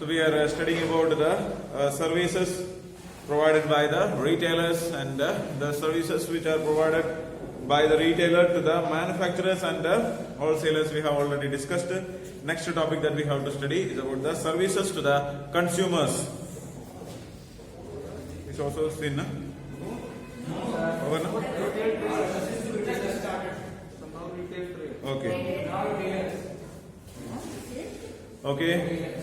So we are studying about the services provided by the retailers and the services which are provided by the retailer to the manufacturers and the wholesalers we have already discussed. Next topic that we have to study is about the services to the consumers. It's also seen, no? Over, no? Okay. Okay.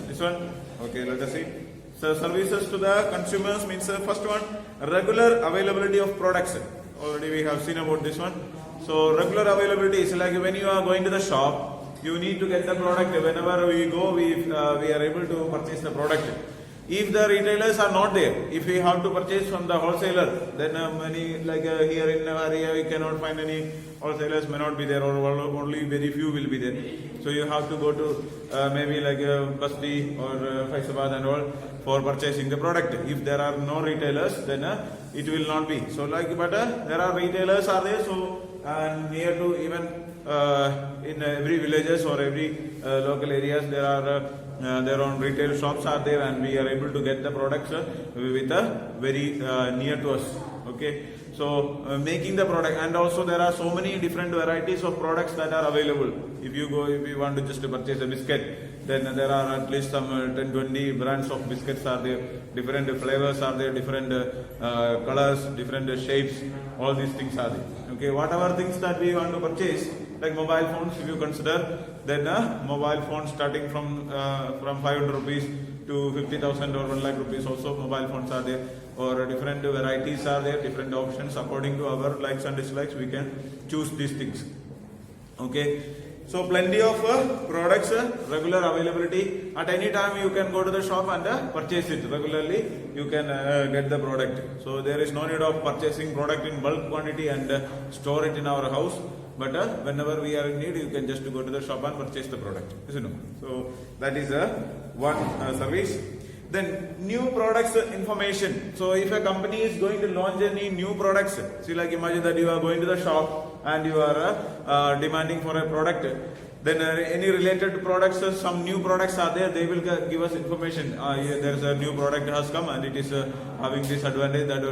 This one? Okay, let us see. So services to the consumers means first one, regular availability of products. Already we have seen about this one. So regular availability is like when you are going to the shop, you need to get the product. Whenever we go, we are able to purchase the product. If the retailers are not there, if we have to purchase from the wholesaler, then many here in our area we cannot find any wholesalers, may not be there, or only very few will be there. So you have to go to maybe like Basti or Faisabad and all for purchasing the product. If there are no retailers, then it will not be. So but there are retailers are there. So near to even in every villages or every local areas there are their own retail shops are there, and we are able to get the products with very near to us. Okay, so making the product, and also there are so many different varieties of products that are available. If you want to just purchase a biscuit, then there are at least some 10-20 brands of biscuits are there. Different flavors are there, different colors, different shapes. All these things are there. Okay, whatever things that we want to purchase, like mobile phones, if you consider, then mobile phones starting from 500 rupees to 50,000 or 1 lakh rupees also mobile phones are there, or different varieties are there, different options according to our likes and dislikes. We can choose these things. Okay, so plenty of products, regular availability. At any time you can go to the shop and purchase it regularly. You can get the product. So there is no need of purchasing product in bulk quantity and store it in our house. But whenever we are in need, you can just go to the shop and purchase the product. So that is one service. Then new products information. So if a company is going to launch any new products, see, like imagine that you are going to the shop and you are demanding for a product. Then any related products, some new products are there, they will give us information. There is a new product has come and it is having this advantage, that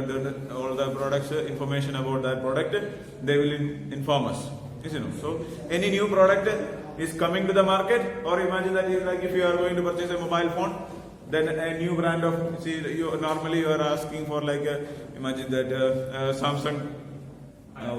all the products, information about that product, they will inform us. So any new product is coming to the market, or imagine that if you are going to purchase a mobile phone, then a new brand of, normally you are asking for imagine that Samsung,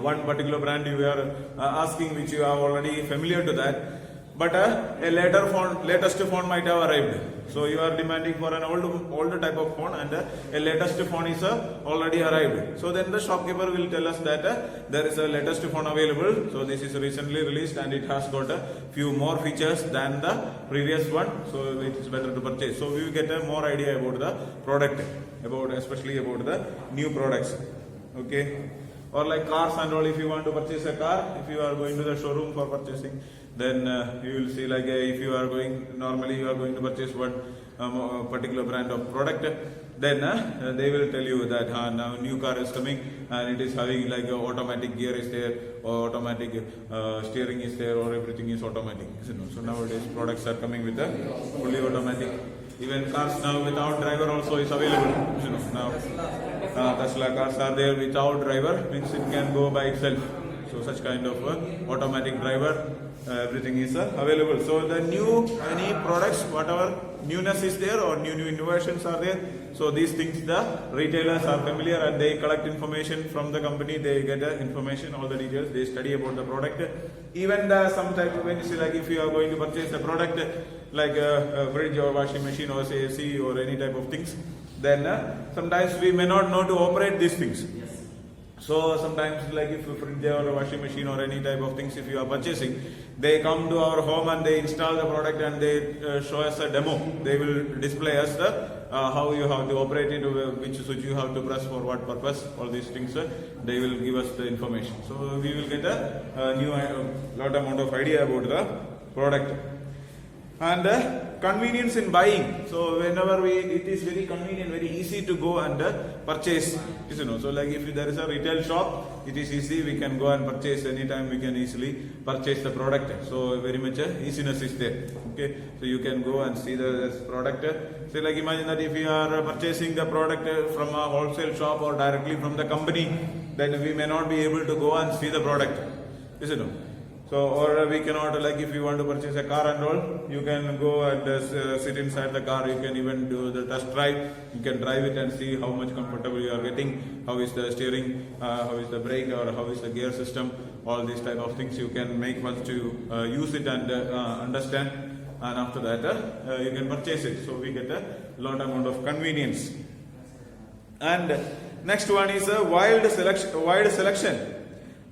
one particular brand you are asking, which you are already familiar to that, but a latest phone might have arrived. So you are demanding for an older type of phone, and a latest phone is already arrived. So then the shopkeeper will tell us that there is a latest phone available. So this is recently released and it has got a few more features than the previous one. So it is better to purchase. So we will get a more idea about the product, especially about the new products. Okay. Or like cars and all, if you want to purchase a car, if you are going to the showroom for purchasing, then you will see if you are normally you are going to purchase one particular brand of product, then they will tell you that now new car is coming and it is having automatic gear is there, or automatic steering is there, or everything is automatic. So nowadays products are coming with a fully automatic. Even cars now without driver also is available. Now Tesla cars are there without driver, means it can go by itself. So such kind of automatic driver, everything is available. So the any products, whatever newness is there or new innovations are there. So these things the retailers are familiar, and they collect information from the company. They get information, all the details. They study about the product. Even some type of, when you see if you are going to purchase a product like a fridge or washing machine or say AC or any type of things, then sometimes we may not know to operate these things. So sometimes if a fridge or a washing machine or any type of things if you are purchasing, they come to our home and they install the product and they show us a demo. They will display us how you have to operate it, which switch you have to press for what purpose, all these things. They will give us the information. So we will get a new lot amount of idea about the product. And convenience in buying. So whenever it is very convenient, very easy to go and purchase. So like if there is a retail shop, it is easy. We can go and purchase anytime. We can easily purchase the product. So very much easiness is there. Okay, so you can go and see the product. So like imagine that if you are purchasing the product from a wholesale shop or directly from the company, then we may not be able to go and see the product. So, or we cannot, like if you want to purchase a car and all, you can go and sit inside the car. You can even do the test drive. You can drive it and see how much comfortable you are getting. How is the steering? How is the brake? Or how is the gear system? All these type of things you can make once to use it and understand. And after that, you can purchase it. So we get a lot amount of convenience. And next one is a wide selection.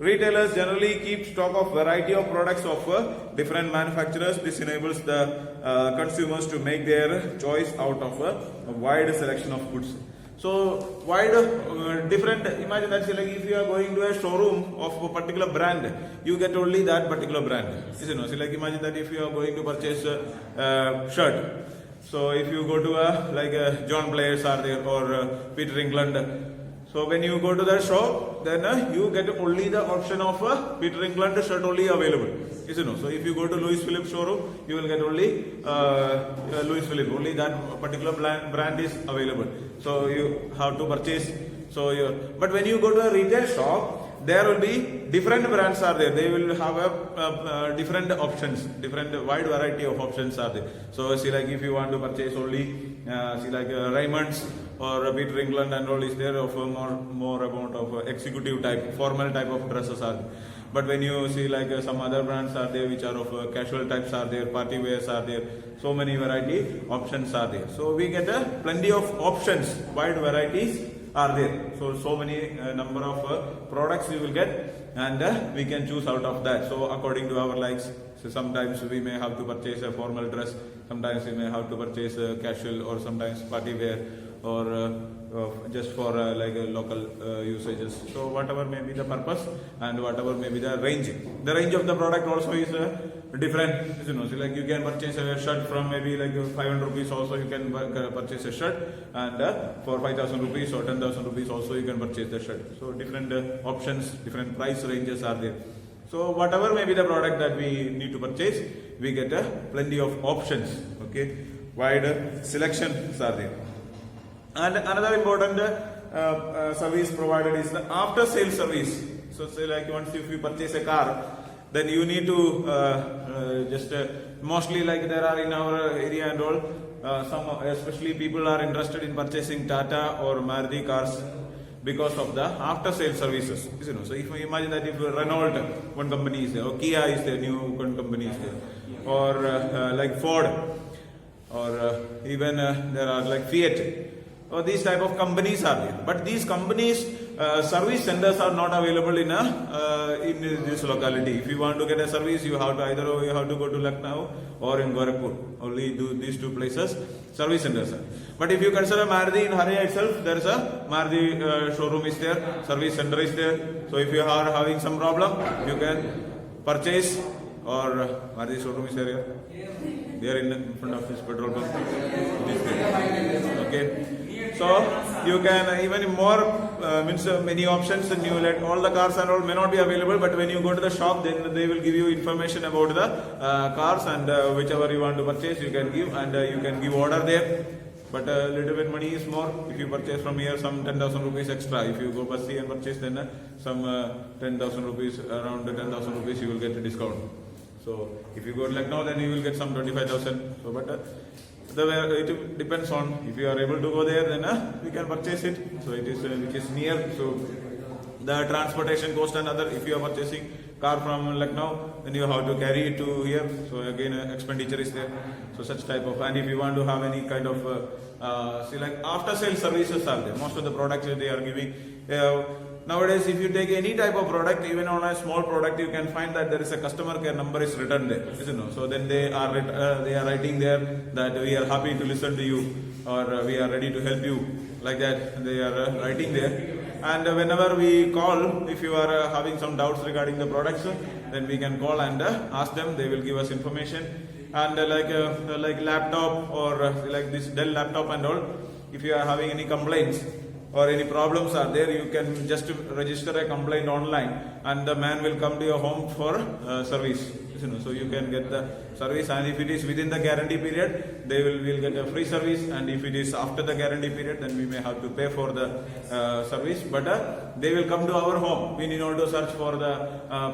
Retailers generally keep stock of variety of products of different manufacturers. This enables the consumers to make their choice out of a wide selection of goods. So wide different, imagine that like if you are going to a showroom of a particular brand, you get only that particular brand. So like imagine that if you are going to purchase a shirt. So if you go to a John Players are there or Peter England. So when you go to the shop, then you get only the option of Peter England shirt only available. So if you go to Louis Philippe showroom, you will get only Louis Philippe. Only that particular brand is available. So you have to purchase. But when you go to a retail shop, there will be different brands are there. They will have a different options, different wide variety of options are there. So see like if you want to purchase only see like Raymond's or Peter England and all is there of more amount of executive type, formal type of dresses are there. But when you see like some other brands are there which are of casual types are there, party wears are there, so many variety options are there. So we get plenty of options, wide varieties are there. So many number of products we will get and we can choose out of that. So according to our likes, so sometimes we may have to purchase a formal dress, sometimes we may have to purchase a casual or sometimes party wear or just for like local usages. So whatever may be the purpose and whatever may be the range. The range of the product also is different. So like you can purchase a shirt from maybe like 500 rupees also you can purchase a shirt, and for 5,000 rupees or 10,000 rupees also you can purchase the shirt. So different options, different price ranges are there. So whatever may be the product that we need to purchase, we get plenty of options. Okay, wide selections are there. And another important service provided is the after sale service. So say like once if you purchase a car, then you need to just mostly like there are in our area and all some especially people are interested in purchasing Tata or Maruti cars because of the after sale services. So if you imagine that if Renault one company is there, or Kia is there, new one company is there, or like Ford, or even there are like Fiat. Or these type of companies are there, but these companies service centers are not available in this locality. If you want to get a service, you have to go to Lucknow or in Gorakhpur. Only these two places service centers are. But if you consider Maruti in Haria itself, there is a Maruti showroom is there, service center is there. So if you are having some problem, you can purchase, or Maruti showroom is there. They are in front of this petrol pump. Okay. So you can even more means many options, and you let all the cars and all may not be available, but when you go to the shop, then they will give you information about the cars, and whichever you want to purchase you can give, and you can give order there. But a little bit money is more if you purchase from here, some 10,000 rupees extra. If you go Bassi and purchase, then some 10,000 rupees, around 10,000 rupees you will get a discount. So if you go like now, then you will get some 25,000. So but it depends on if you are able to go there, then we can purchase it. So it is which is near. So the transportation cost and other. If you are purchasing car from Lucknow, then you have to carry it to here. So again, expenditure is there. So such type of, and if you want to have any kind of see like after sale services are there. Most of the products that they are giving. Nowadays, if you take any type of product, even on a small product, you can find that there is a customer care number is written there. So then they are writing there that we are happy to listen to you, or we are ready to help you, like that. They are writing there. And whenever we call, if you are having some doubts regarding the products, then we can call and ask them. They will give us information. and like laptop or like this Dell laptop and all, if you are having any complaints or any problems are there, you can just register a complaint online and the man will come to your home for service. So you can get the service, and if it is within the guarantee period, they will get a free service, and if it is after the guarantee period, then we may have to pay for the service, but they will come to our home. We need not to search for the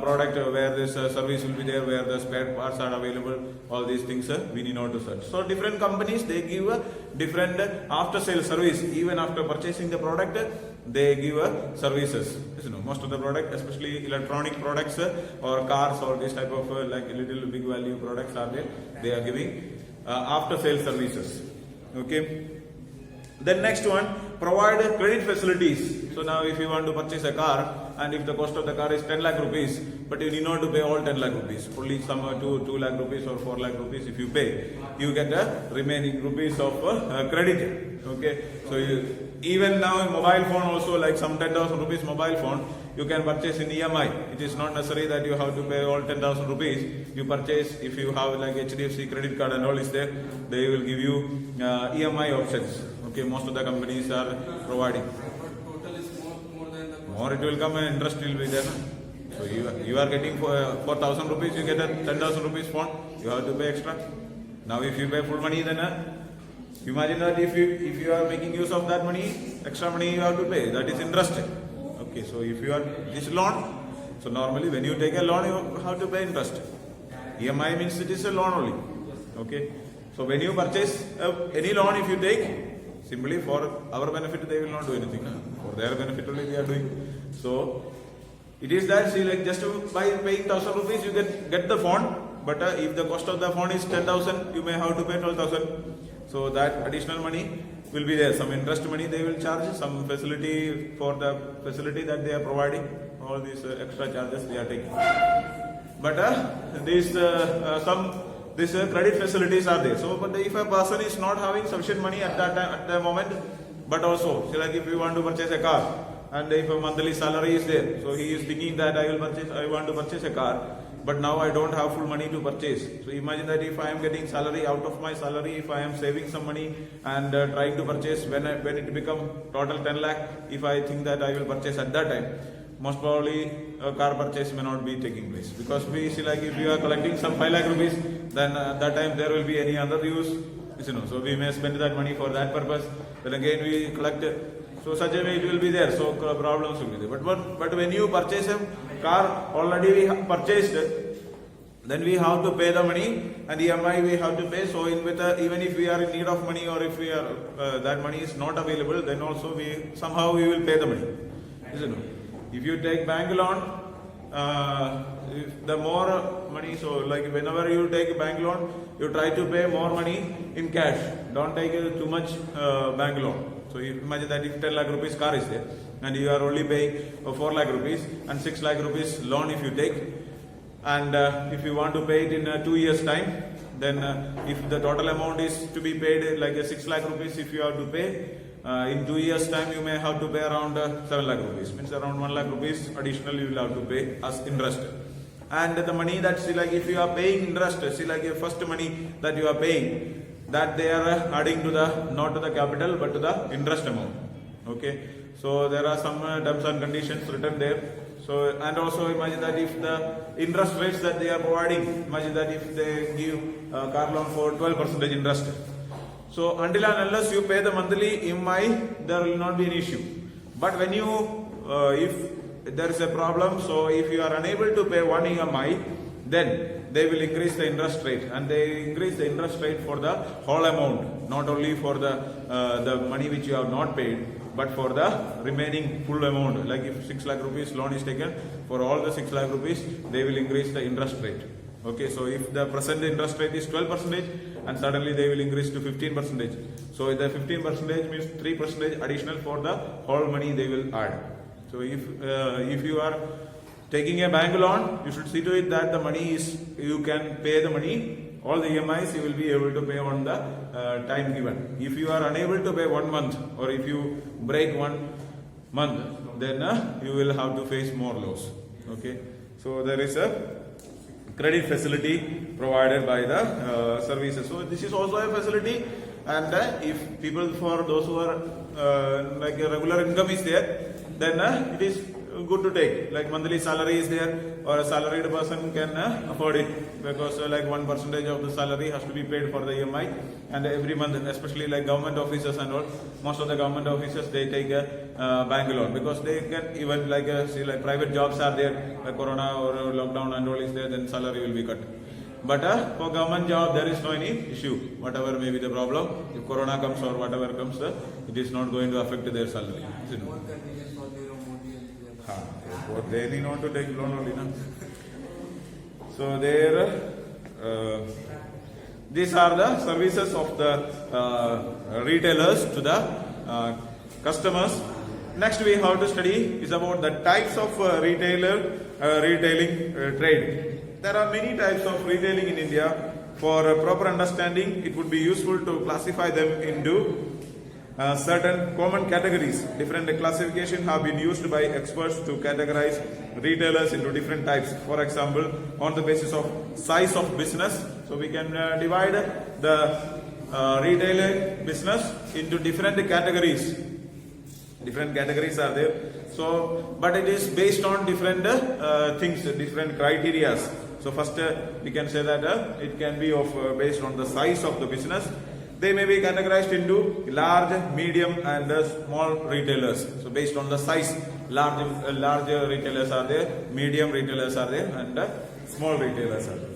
product where this service will be there, where the spare parts are available, all these things we need not to search. So different companies, they give a different after sale service. Even after purchasing the product, they give services. Most of the product, especially electronic products or cars or this type of like little big value products are there, they are giving after sale services. Okay. Then next one, provide credit facilities. So now if you want to purchase a car and if the cost of the car is 10 lakh rupees, but you need not to pay all 10 lakh rupees, only some 2 lakh rupees or 4 lakh rupees if you pay, you get the remaining rupees of credit. Okay. So even now in mobile phone also, like some 10,000 rupees mobile phone, you can purchase in EMI. It is not necessary that you have to pay all 10,000 rupees. You purchase, if you have like HDFC credit card and all is there, they will give you EMI options. Okay, most of the companies are providing. Total is more than the more it will come and interest will be there. So you are getting for 4,000 rupees, you get a 10,000 rupees phone, you have to pay extra. Now if you pay full money, then imagine that if you are making use of that money, extra money you have to pay, that is interest. Okay, so if you are this loan, so normally when you take a loan, you have to pay interest. EMI means it is a loan only. Okay, so when you purchase any loan, if you take, simply for our benefit, they will not do anything. For their benefit only they are doing. So it is that, see, like just by paying 1,000 rupees, you get the phone. But if the cost of the phone is 10,000, you may have to pay 12,000. So that additional money will be there. Some interest money they will charge, some facility for the facility that they are providing. All these extra charges they are taking. But these credit facilities are there. So, but if a person is not having sufficient money at that time, at the moment, but also, so like if you want to purchase a car, and if a monthly salary is there, so he is thinking that I want to purchase a car, but now I don't have full money to purchase. So imagine that if I am getting salary, out of my salary, if I am saving some money and trying to purchase when it become total 10 lakh, if I think that I will purchase at that time, most probably a car purchase may not be taking place, because we see, like if you are collecting some 5 lakh rupees, then at that time there will be any other use, so we may spend that money for that purpose. Then again we collect, so such a way it will be there, so problems will be there. But when you purchase a car already we have purchased, then we have to pay the money, and EMI we have to pay. So even if we are in need of money, or if we are that money is not available, then also we will pay the money. If you take bank loan, if the more money, so like whenever you take a bank loan, you try to pay more money in cash. Don't take too much bank loan. So you imagine that if 10 lakh rupees car is there, and you are only paying 4 lakh rupees and 6 lakh rupees loan if you take, and if you want to pay it in 2 years time, then if the total amount is to be paid like 6 lakh rupees, if you have to pay, in 2 years time you may have to pay around 7 lakh rupees, means around 1 lakh rupees additional you will have to pay as interest. And the money that, see, like if you are paying interest, see, like your first money that you are paying, that they are adding to the, not to the capital but to the interest amount. Okay, so there are some terms and conditions written there. So, and also imagine that if the interest rates that they are providing, imagine that if they give car loan for 12% interest. So until and unless you pay the monthly EMI, there will not be an issue. But when you, if there is a problem, so if you are unable to pay one EMI, then they will increase the interest rate, and they increase the interest rate for the whole amount, not only for the money which you have not paid, but for the remaining full amount. Like if 6 lakh rupees loan is taken, for all the 6 lakh rupees, they will increase the interest rate. Okay, so if the present interest rate is 12%, and suddenly they will increase to 15%. So the 15% means 3% additional for the whole money they will add. So if you are taking a bank loan, you should see to it that the money is, you can pay the money, all the EMIs you will be able to pay on the time given. If you are unable to pay 1 month, or if you break 1 month, then you will have to face more loss. Okay, so there is a credit facility provided by the services. So this is also a facility, and if people, for those who are like a regular income is there, then it is good to take, like monthly salary is there, or a salaried person can afford it, because like 1% of the salary has to be paid for the EMI, and every month, especially like government officers and all, most of the government officers, they take a bank loan, because they can even like see, like private jobs are there, like corona or lockdown and all is there, then salary will be cut. But for government job, there is no any issue. Whatever may be the problem, if corona comes or whatever comes, it is not going to affect their salary. You know. More convenience for their Modi and What they need not to take loan only, na? So there, these are the services of the retailers to the customers. Next we have to study is about the types of retailing trade. There are many types of retailing in India. For proper understanding, it would be useful to classify them into certain common categories. Different classification have been used by experts to categorize retailers into different types. For example, on the basis of size of business, so we can divide the retailing business into different categories. Different categories are there. So, but it is based on different things, different criteria. So first we can say that it can be of based on the size of the business. They may be categorized into large, medium and small retailers. So based on the size, large retailers are there, medium retailers are there, and small retailers are there.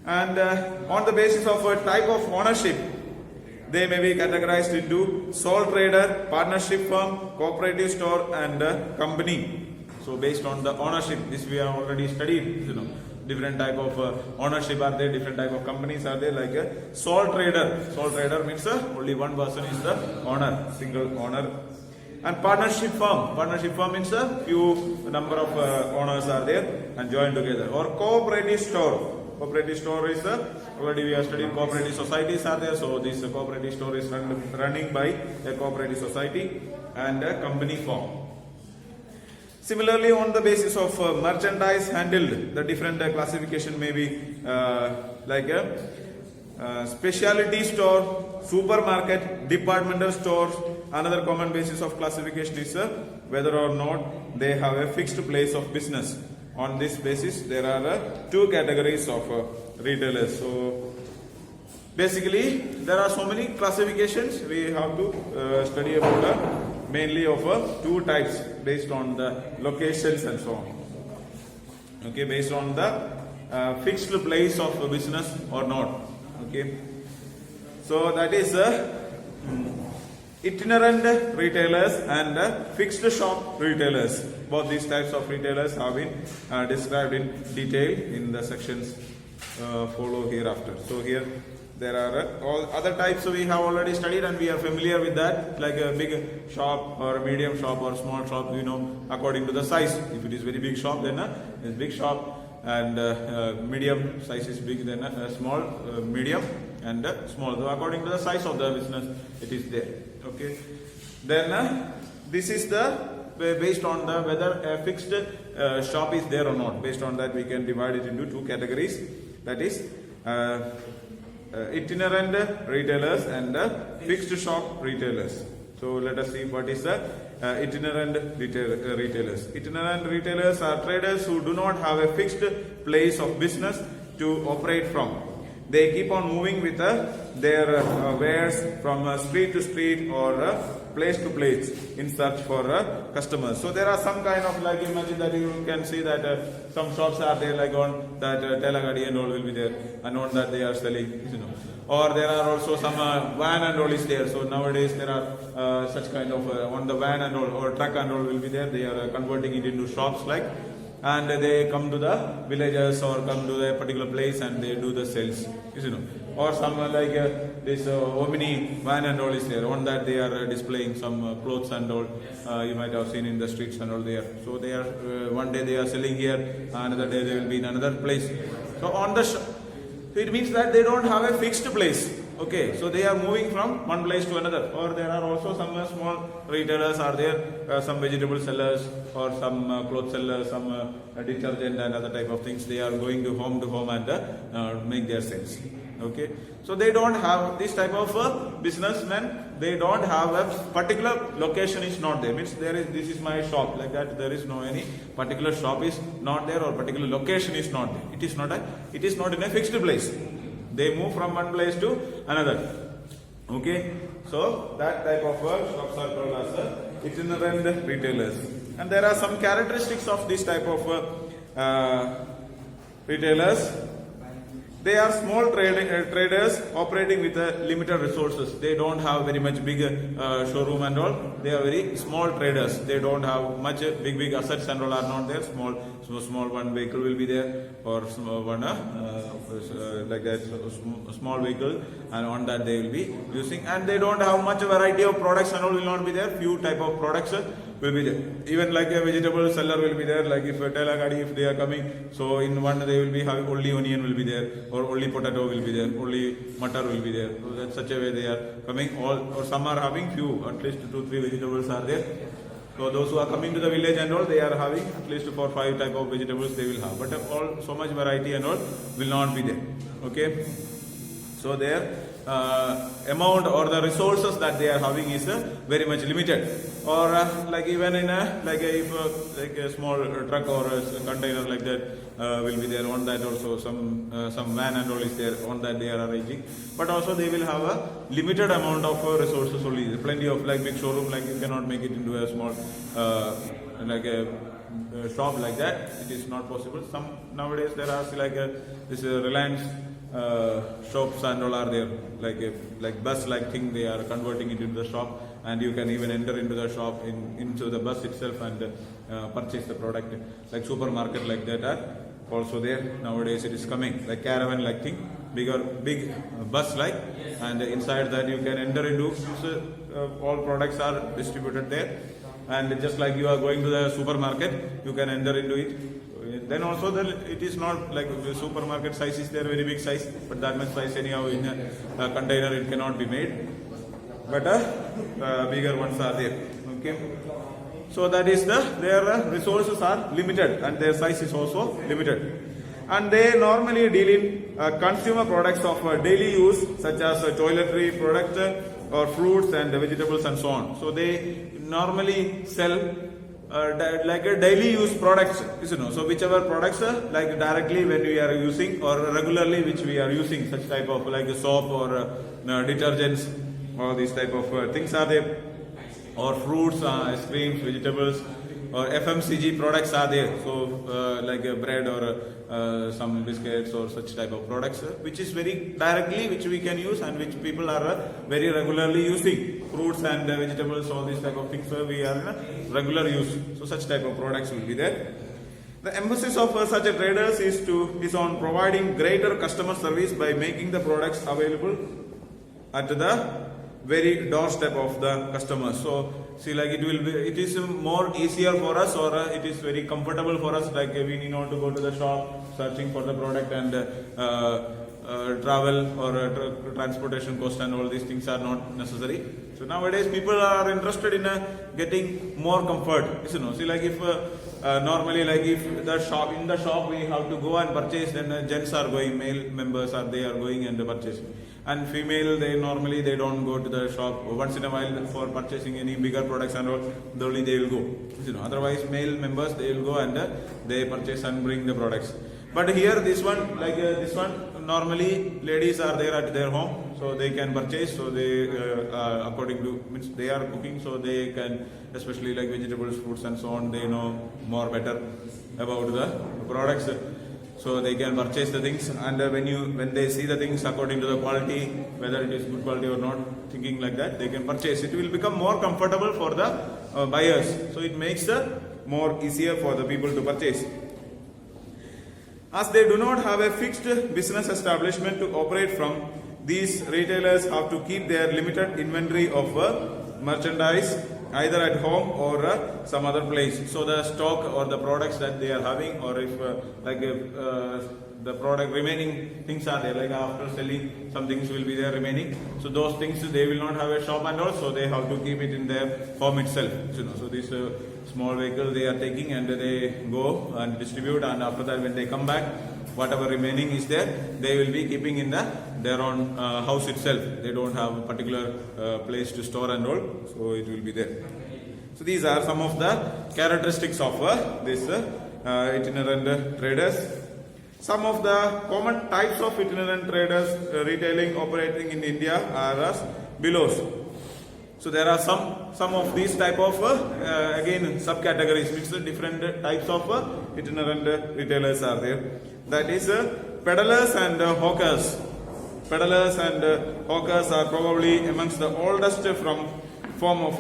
And on the basis of a type of ownership, they may be categorized into sole trader, partnership firm, cooperative store and company. So based on the ownership, this we have already studied, you know. Different type of ownership are there, different type of companies are there, like a sole trader. Sole trader means only one person is the owner, single owner. And partnership firm means a few number of owners are there and joined together. Or cooperative store. Cooperative store is already we have studied cooperative societies are there. So this cooperative store is running by a cooperative society and a company form. Similarly, on the basis of merchandise handled, the different classification may be like a specialty store, supermarket, departmental stores. Another common basis of classification is whether or not they have a fixed place of business. On this basis, there are two categories of retailers. So basically, there are so many classifications we have to study about. Mainly of two types based on the locations and so on. Okay, based on the fixed place of business or not. Okay, so that is itinerant retailers and fixed shop retailers. Both these types of retailers have been described in detail in the sections follow hereafter. So here there are all other types we have already studied and we are familiar with that, like a big shop or a medium shop or small shop, you know, according to the size. If it is very big shop, then it's big shop, and medium size is big, then small, medium and small. So according to the size of the business, it is there. Okay. Then this is the based on the whether a fixed shop is there or not. Based on that, we can divide it into two categories. That is itinerant retailers and fixed shop retailers. So let us see what is the itinerant retailers. Itinerant retailers are traders who do not have a fixed place of business to operate from. They keep on moving with their wares from street to street or place to place in search for customers. So there are some kind of, like, imagine that you can see that some shops are there, like on that Telagadi and all will be there, and on that they are selling, you know. Or there are also some van and all is there. So nowadays there are such kind of on the van and all or truck and all will be there. They are converting it into shops, like, and they come to the villages or come to a particular place and they do the sales, you know. Or some like this Omni van and all is there. On that they are displaying some clothes and all. You might have seen in the streets and all there. So they are one day they are selling here, another day they will be in another place. So on the it means that they don't have a fixed place. Okay, so they are moving from one place to another, or there are also some small retailers are there, some vegetable sellers or some cloth sellers, some detergent and other type of things. They are going to home and make their sales. Okay, so they don't have this type of businessmen. They don't have a particular location is not there. Means there is this is my shop like that. There is no any particular shop is not there or particular location is not there. It is not in a fixed place. They move from one place to another. Okay, so that type of shops are called as itinerant retailers. And there are some characteristics of this type of retailers. They are small traders operating with limited resources. They don't have very much big showroom and all. They are very small traders. They don't have much big assets and all are not there. Small one vehicle will be there, or small one like that small vehicle, and on that they will be using. And they don't have much variety of products and all will not be there. Few type of products will be there. Even like a vegetable seller will be there. Like if Telagadi, if they are coming, so in one they will be having only onion will be there, or only potato will be there, only matar will be there. So that's such a way they are coming. All or some are having few, at least 2-3 vegetables are there. So those who are coming to the village and all, they are having at least 4-5 type of vegetables they will have. But all so much variety and all will not be there. Okay. So their amount or the resources that they are having is very much limited. Or like even in like a small truck or a container like that will be there. On that also some van and all is there. On that they are arranging. But also they will have a limited amount of resources only. Plenty of like big showroom, like you cannot make it into a small like a shop like that. It is not possible. Some nowadays there are like this Reliance shops and all are there, like bus like thing they are converting it into the shop, and you can even enter into the shop into the bus itself and purchase the product. Like supermarket like that are also there nowadays. It is coming like caravan like thing, big bus like, and inside that you can enter into. All products are distributed there, and just like you are going to the supermarket, you can enter into it. Then also it is not like the supermarket size is there, very big size, but that much size anyhow in a container it cannot be made. But bigger ones are there. Okay. So that is their resources are limited and their size is also limited. And they normally deal in consumer products of daily use, such as toiletry product or fruits and vegetables and so on. So they normally sell like a daily use products, so whichever products like directly when we are using or regularly which we are using, such type of like a soap or detergents or these type of things are there, or fruits, ice creams, vegetables, or FMCG products are there, so like a bread or some biscuits or such type of products which is very directly which we can use and which people are very regularly using. Fruits and vegetables, all these type of things we are in regular use, so such type of products will be there. The emphasis of such a traders is on providing greater customer service by making the products available at the very doorstep of the customers. So see, like it is more easier for us, or it is very comfortable for us, like we need not to go to the shop searching for the product and travel or transportation cost and all these things are not necessary. So nowadays people are interested in getting more comfort. See, like if normally like if in the shop we have to go and purchase, then gents are going, male members they are going and purchasing, and female they don't go to the shop once in a while for purchasing any bigger products and all. Only they will go. Otherwise male members they will go and they purchase and bring the products. But here this one, normally ladies are there at their home, so they can purchase. So they according to means they are cooking, so they can, especially like vegetables, fruits and so on, they know more better about the products, so they can purchase the things. And when they see the things according to the quality, whether it is good quality or not, thinking like that, they can purchase. It will become more comfortable for the buyers, so it makes more easier for the people to purchase. As they do not have a fixed business establishment to operate from, these retailers have to keep their limited inventory of merchandise either at home or some other place. So the stock or the products that they are having, or if the product remaining things are there, like after selling some things will be there remaining, so those things they will not have a shop, and also they have to keep it in their home itself. So this small vehicle they are taking and they go and distribute, and after that when they come back, whatever remaining is there, they will be keeping in their own house itself. They don't have a particular place to store and all, so it will be there. So these are some of the characteristics of this itinerant traders. Some of the common types of itinerant traders retailing operating in India are as below. So there are some of these type of again subcategories, means different types of itinerant retailers are there. That is peddlers and hawkers. Peddlers and hawkers are probably amongst the oldest form of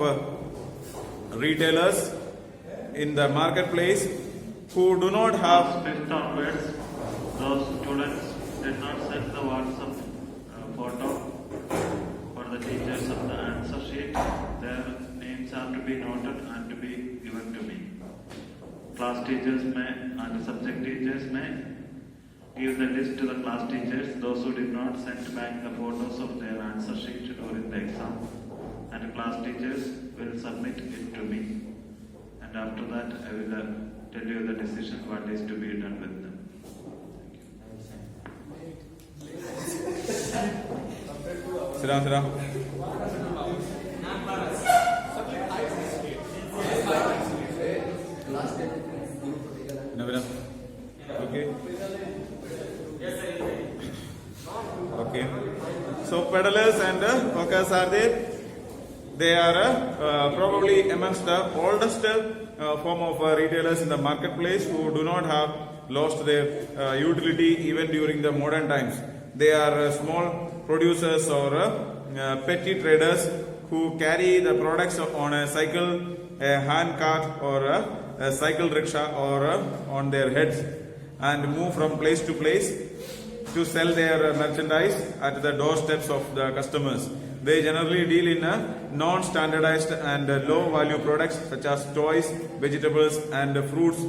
retailers in the marketplace, who do not have. Fifth onwards, those students did not send the WhatsApp photo for the teachers of the answer sheet. Their names have to be noted and to be given to me. Class teachers may and subject teachers may give the list to the class teachers, those who did not send back the photos of their answer sheet during the exam, and class teachers will submit it to me. And after that, I will tell you the decision what is to be done with them. Sit down, sit down. Okay. Okay. So peddlers and hawkers are there. They are probably amongst the oldest form of retailers in the marketplace, who do not have lost their utility even during the modern times. They are small producers or petty traders who carry the products on a cycle, a hand cart, or a cycle rickshaw, or on their heads, and move from place to place to sell their merchandise at the doorsteps of the customers. They generally deal in non-standardized and low-value products such as toys, vegetables and fruits,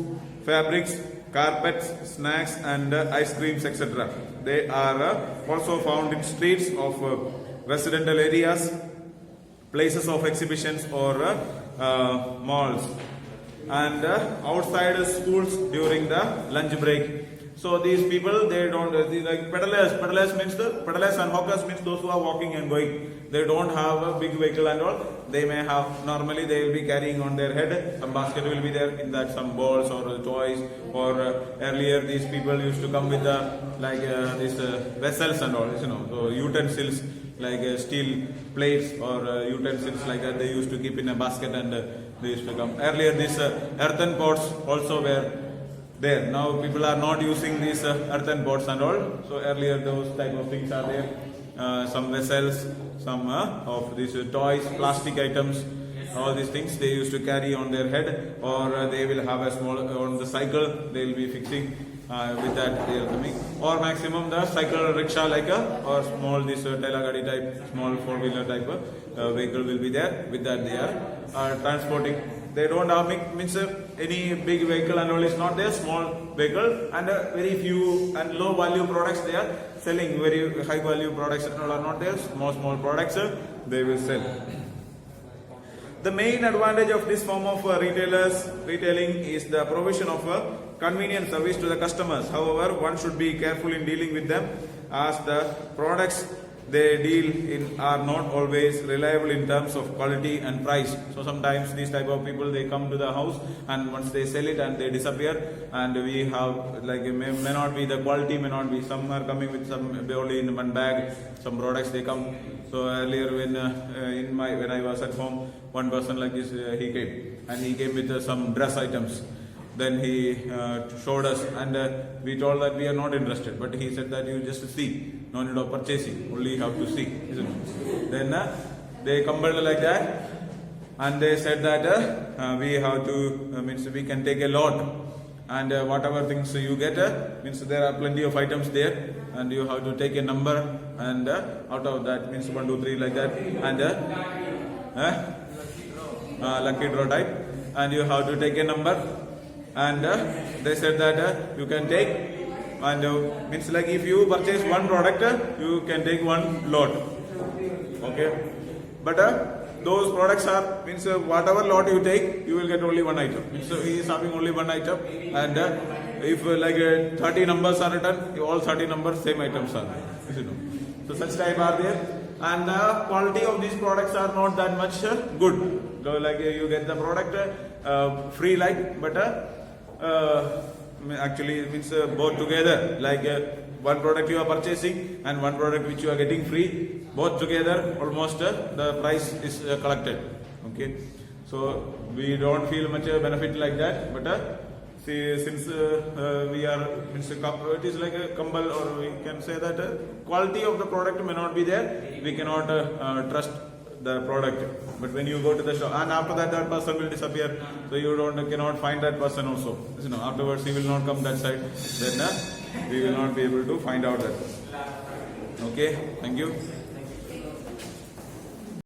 fabrics, carpets, snacks and ice creams, etc. They are also found in streets of residential areas, places of exhibitions or malls, and outside schools during the lunch break. So these people, they don't, like peddlers means peddlers and hawkers means those who are walking and going. They don't have a big vehicle and all. They may have, normally they will be carrying on their head, some basket will be there, in that some balls or toys, or earlier these people used to come with these vessels and all, so utensils like steel plates or utensils like that, they used to keep in a basket, and they used to come. Earlier these earthen pots also were there. Now people are not using these earthen pots and all. So earlier those type of things are there. Some vessels, some of these toys, plastic items, all these things they used to carry on their head, or they will have a small on the cycle. They will be fixing with that they are coming, or maximum the cycle rickshaw like or small this Telagadi type, small 4-wheeler type vehicle will be there. With that they are transporting. They don't have means any big vehicle and all is not there. Small vehicle and very few and low value products they are selling. Very high value products and all are not there. Small products they will sell. The main advantage of this form of retailing is the provision of a convenient service to the customers. However, one should be careful in dealing with them, as the products they deal in are not always reliable in terms of quality and price. So sometimes these type of people, they come to the house and once they sell it and they disappear, and we have like may not be the quality, may not be, some are coming with some only in one bag, some products they come. So earlier when I was at home, one person like this he came with some dress items. Then he showed us, and we told that we are not interested. But he said that you just see, no need of purchasing, only you have to see, isn't it? Then they compelled like that, and they said that we have to means we can take a lot, and whatever things you get means there are plenty of items there, and you have to take a number, and out of that means 1, 2, 3 like that, and lucky draw type, and you have to take a number, and they said that you can take, and means like if you purchase one product, you can take one lot. Okay, but those products are means whatever lot you take, you will get only one item. Means he is having only one item, and if like 30 numbers are written, all 30 numbers same items are. You know. So such type are there, and the quality of these products are not that much good. So like you get the product free, like, but actually it means both together, like one product you are purchasing and one product which you are getting free, both together almost the price is collected. Okay, so we don't feel much benefit like that, but see, since we are means it is like a kumble, or we can say that quality of the product may not be there, we cannot trust the product. But when you go to the shop, and after that person will disappear, so you cannot find that person also. You know, afterwards he will not come that side, then we will not be able to find out that. Okay, thank you.